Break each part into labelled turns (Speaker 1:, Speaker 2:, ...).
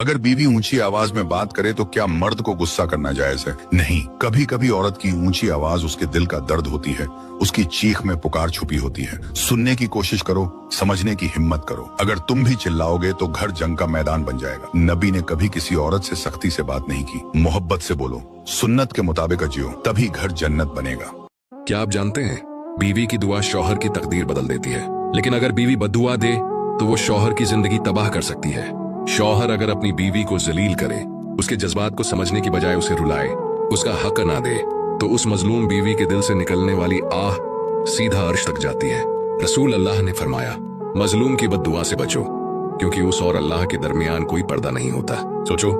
Speaker 1: अगर बीवी ऊंची आवाज में बात करे तो क्या मर्द को गुस्सा करना जायज है? नहीं। कभी कभी औरत की ऊंची आवाज उसके दिल का दर्द होती है, उसकी चीख में पुकार छुपी होती है। सुनने की कोशिश करो, समझने की हिम्मत करो। अगर तुम भी चिल्लाओगे तो घर जंग का मैदान बन जाएगा। नबी ने कभी किसी औरत से सख्ती से बात नहीं की। मोहब्बत से बोलो, सुन्नत के मुताबिक जियो, तभी घर जन्नत बनेगा।
Speaker 2: क्या आप जानते हैं, बीवी की दुआ शौहर की तकदीर बदल देती है, लेकिन अगर बीवी बद्दुआ दे तो वो शौहर की जिंदगी तबाह कर सकती है। शौहर अगर अपनी बीवी को जलील करे, उसके जज्बात को समझने की बजाय उसे रुलाए, उसका हक ना दे, तो उस मजलूम बीवी के दिल से निकलने वाली आह सीधा अर्श तक जाती है। रसूल अल्लाह ने फरमाया, मजलूम की बद्दुआ से बचो, क्योंकि उस और अल्लाह के दरमियान कोई पर्दा नहीं होता। सोचो,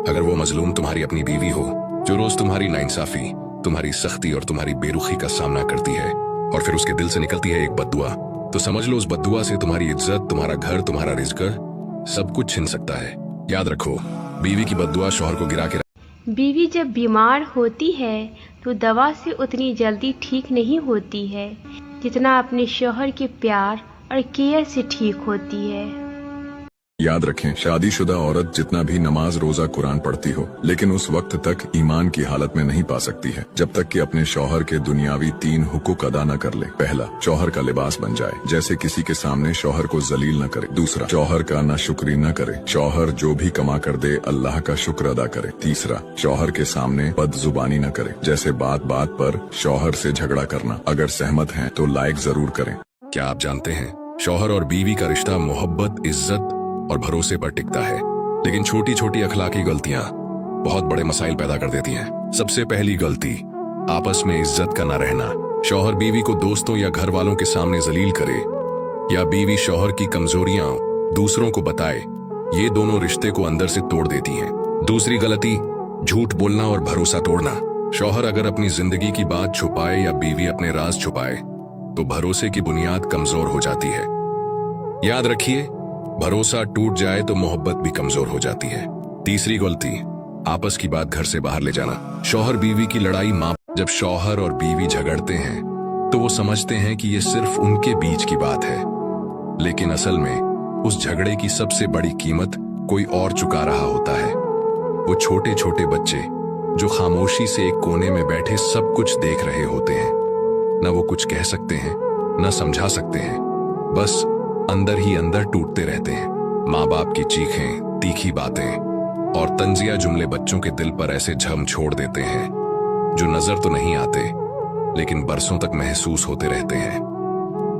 Speaker 2: अगर वो मजलूम तुम्हारी अपनी बीवी हो, जो रोज तुम्हारी नाइंसाफी, तुम्हारी सख्ती और तुम्हारी बेरुखी का सामना करती है, और फिर उसके दिल से निकलती है एक बद्दुआ, तो समझ लो उस बद्दुआ से तुम्हारी इज्जत, तुम्हारा घर, तुम्हारा रिज़्क सब कुछ छिन सकता है। याद रखो, बीवी की बद्दुआ शौहर को गिरा के
Speaker 3: बीवी जब बीमार होती है तो दवा से उतनी जल्दी ठीक नहीं होती है जितना अपने शौहर के प्यार और केयर से ठीक होती है।
Speaker 4: याद रखें, शादीशुदा औरत जितना भी नमाज रोजा कुरान पढ़ती हो, लेकिन उस वक्त तक ईमान की हालत में नहीं पा सकती है जब तक कि अपने शौहर के दुनियावी 3 हुकूक अदा न कर ले। पहला, शौहर का लिबास बन जाए, जैसे किसी के सामने शौहर को जलील न करे। दूसरा, शौहर का नाशुक्री न करे, शौहर जो भी कमा कर दे अल्लाह का शुक्र अदा करे। तीसरा, शौहर के सामने बदजुबानी न करे, जैसे बात बात पर शौहर से झगड़ा करना। अगर सहमत हैं तो लाइक जरूर करें।
Speaker 2: क्या आप जानते हैं, शौहर और बीवी का रिश्ता मोहब्बत, इज्जत और भरोसे पर टिकता है, लेकिन छोटी छोटी अखलाकी गलतियां बहुत बड़े मसाइल पैदा कर देती हैं। सबसे पहली गलती, आपस में इज्जत का न रहना। शौहर बीवी को दोस्तों या घर वालों के सामने जलील करे, या बीवी शौहर की कमजोरियां दूसरों को बताए, ये दोनों रिश्ते को अंदर से तोड़ देती हैं। दूसरी गलती, झूठ बोलना और भरोसा तोड़ना। शौहर अगर अपनी जिंदगी की बात छुपाए या बीवी अपने राज छुपाए तो भरोसे की बुनियाद कमजोर हो जाती है। याद रखिए, भरोसा टूट जाए तो मोहब्बत भी कमजोर हो जाती है। तीसरी गलती, आपस की बात घर से बाहर ले जाना। शौहर बीवी की लड़ाई जब शौहर और बीवी झगड़ते हैं तो वो समझते हैं कि ये सिर्फ उनके बीच की बात है, लेकिन असल में उस झगड़े की सबसे बड़ी कीमत कोई और चुका रहा होता है। वो छोटे छोटे बच्चे जो खामोशी से एक कोने में बैठे सब कुछ देख रहे होते हैं। न वो कुछ कह सकते हैं, न समझा सकते हैं, बस अंदर ही अंदर टूटते रहते हैं। माँ बाप की चीखें, तीखी बातें और तंजिया जुमले बच्चों के दिल पर ऐसे झम छोड़ देते हैं जो नजर तो नहीं आते, लेकिन बरसों तक महसूस होते रहते हैं।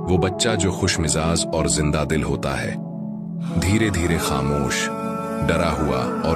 Speaker 2: वो बच्चा जो खुश मिजाज और जिंदा दिल होता है, धीरे धीरे खामोश, डरा हुआ और